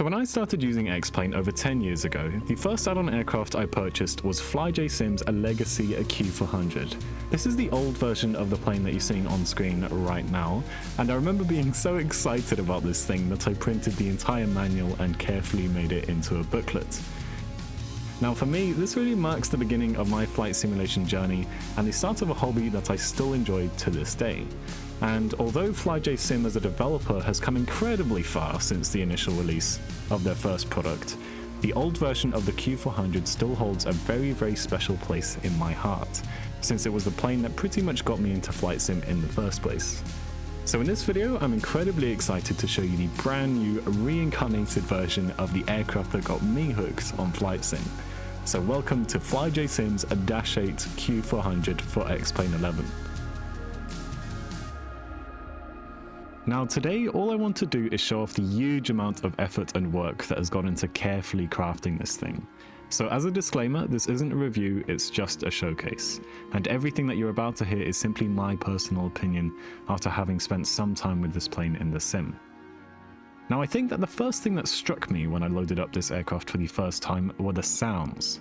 So when I started using X-Plane over 10 years ago, the first add-on aircraft I purchased was FlyJSim's Legacy Q400. This is the old version of the plane that you're seeing on screen right now, and I remember being so excited about this thing that I printed the entire manual and carefully made it into a booklet. Now for me, this really marks the beginning of my flight simulation journey and the start of a hobby that I still enjoy to this day. And although FlyJSim as a developer has come incredibly far since the initial release of their first product, the old version of the Q400 still holds a very special place in my heart, since it was the plane that pretty much got me into flight sim in the first place. So in this video, I'm incredibly excited to show you the brand new reincarnated version of the aircraft that got me hooked on flight sim. So welcome to FlyJSim's -8 Q400 for X-Plane 11. Now today, all I want to do is show off the huge amount of effort and work that has gone into carefully crafting this thing. So as a disclaimer, this isn't a review, it's just a showcase. And everything that you're about to hear is simply my personal opinion after having spent some time with this plane in the sim. Now I think that the first thing that struck me when I loaded up this aircraft for the first time were the sounds.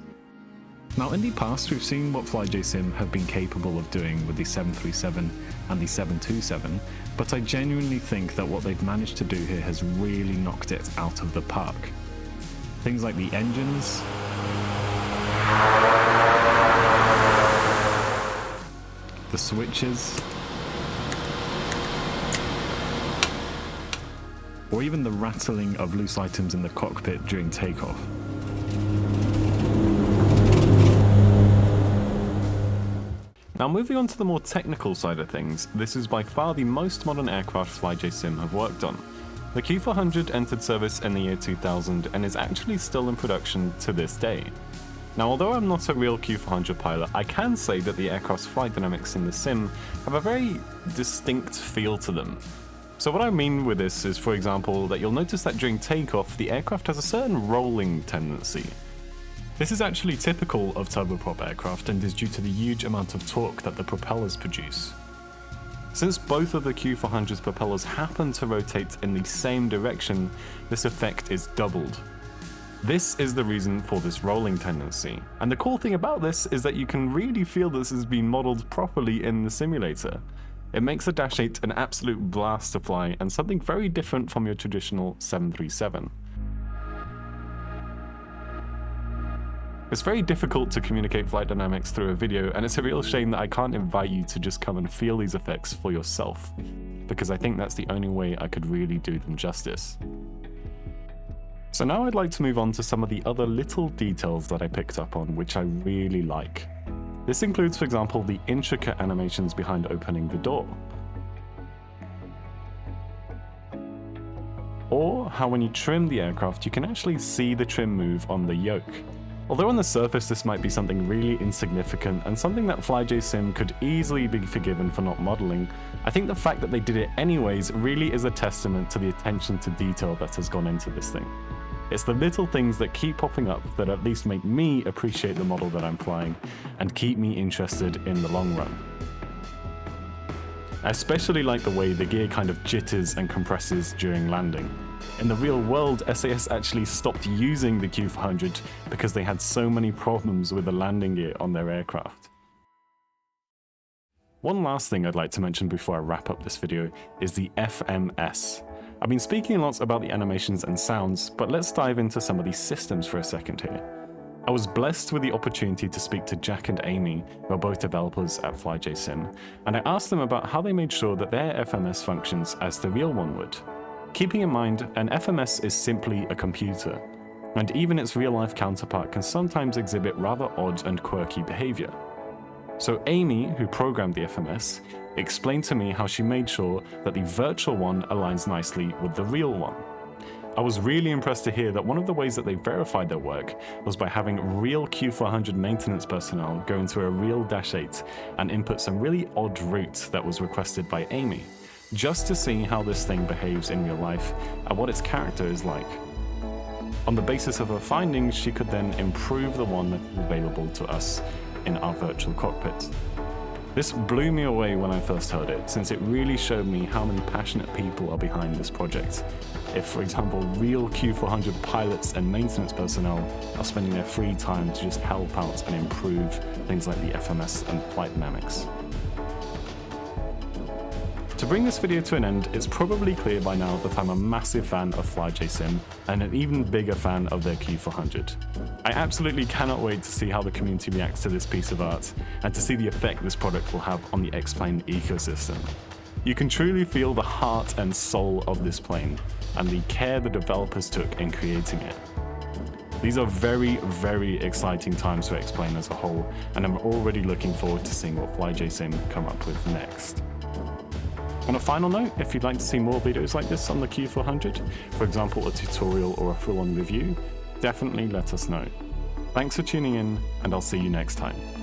Now in the past, we've seen what FlyJSim have been capable of doing with the 737 and the 727, but I genuinely think that what they've managed to do here has really knocked it out of the park. Things like the engines, the switches, or even the rattling of loose items in the cockpit during takeoff. Now moving on to the more technical side of things, this is by far the most modern aircraft FlyJSim have worked on. The Q400 entered service in the year 2000 and is actually still in production to this day. Now although I'm not a real Q400 pilot, I can say that the aircraft's flight dynamics in the sim have a very distinct feel to them. So what I mean with this is, for example, that you'll notice that during takeoff, the aircraft has a certain rolling tendency. This is actually typical of turboprop aircraft and is due to the huge amount of torque that the propellers produce. Since both of the Q400's propellers happen to rotate in the same direction, this effect is doubled. This is the reason for this rolling tendency, and the cool thing about this is that you can really feel this has been modeled properly in the simulator. It makes a -8 an absolute blast to fly and something very different from your traditional 737. It's very difficult to communicate flight dynamics through a video, and it's a real shame that I can't invite you to just come and feel these effects for yourself, because I think that's the only way I could really do them justice. So now I'd like to move on to some of the other little details that I picked up on which I really like. This includes, for example, the intricate animations behind opening the door. Or how when you trim the aircraft, you can actually see the trim move on the yoke. Although on the surface this might be something really insignificant and something that FlyJSim could easily be forgiven for not modeling, I think the fact that they did it anyways really is a testament to the attention to detail that has gone into this thing. It's the little things that keep popping up that at least make me appreciate the model that I'm flying and keep me interested in the long run. I especially like the way the gear kind of jitters and compresses during landing. In the real world, SAS actually stopped using the Q400 because they had so many problems with the landing gear on their aircraft. One last thing I'd like to mention before I wrap up this video is the FMS. I've been speaking a lot about the animations and sounds, but let's dive into some of these systems for a second here. I was blessed with the opportunity to speak to Jack and Amy, who are both developers at FlyJSim, and I asked them about how they made sure that their FMS functions as the real one would. Keeping in mind, an FMS is simply a computer, and even its real-life counterpart can sometimes exhibit rather odd and quirky behavior. So Amy, who programmed the FMS, explained to me how she made sure that the virtual one aligns nicely with the real one. I was really impressed to hear that one of the ways that they verified their work was by having real Q400 maintenance personnel go into a real -8 and input some really odd route that was requested by Amy, just to see how this thing behaves in real life and what its character is like. On the basis of her findings, she could then improve the one that is available to us in our virtual cockpit. This blew me away when I first heard it, since it really showed me how many passionate people are behind this project. If, for example, real Q400 pilots and maintenance personnel are spending their free time to just help out and improve things like the FMS and flight dynamics. To bring this video to an end, it's probably clear by now that I'm a massive fan of FlyJSim and an even bigger fan of their Q400. I absolutely cannot wait to see how the community reacts to this piece of art and to see the effect this product will have on the X-Plane ecosystem. You can truly feel the heart and soul of this plane and the care the developers took in creating it. These are very, very exciting times for X-Plane as a whole, and I'm already looking forward to seeing what FlyJSim come up with next. On a final note, if you'd like to see more videos like this on the Q400, for example a tutorial or a full-on review, definitely let us know. Thanks for tuning in, and I'll see you next time.